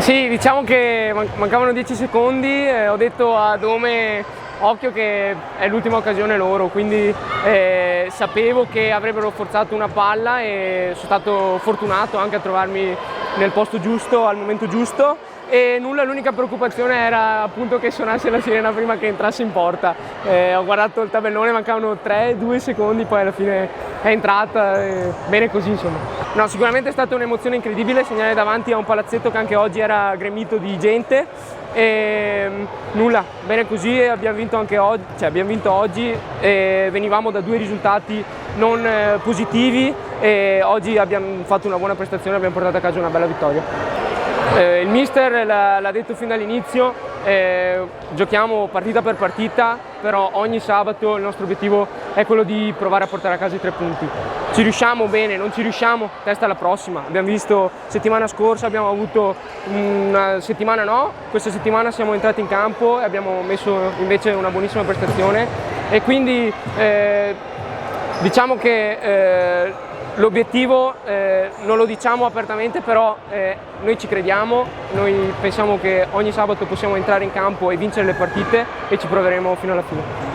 Sì, diciamo che mancavano 10 secondi, ho detto a Dome occhio che è l'ultima occasione loro, quindi sapevo che avrebbero forzato una palla e sono stato fortunato anche a trovarmi nel posto giusto al momento giusto. E nulla, l'unica preoccupazione era appunto che suonasse la sirena prima che entrasse in porta. Ho guardato il tabellone, mancavano 2 secondi, poi alla fine è entrata, bene così insomma. No, sicuramente è stata un'emozione incredibile segnare davanti a un palazzetto che anche oggi era gremito di gente e nulla, bene così, abbiamo vinto anche oggi, abbiamo vinto oggi e venivamo da 2 risultati non positivi e oggi abbiamo fatto una buona prestazione, abbiamo portato a casa una bella vittoria. Il mister l'ha detto fin dall'inizio, giochiamo partita per partita, però ogni sabato il nostro obiettivo è quello di provare a portare a casa i 3 punti. Ci riusciamo bene, non ci riusciamo, testa alla prossima. Abbiamo visto settimana scorsa, abbiamo avuto una settimana no, questa settimana siamo entrati in campo e abbiamo messo invece una buonissima prestazione e quindi diciamo che l'obiettivo non lo diciamo apertamente, però noi ci crediamo, noi pensiamo che ogni sabato possiamo entrare in campo e vincere le partite e ci proveremo fino alla fine.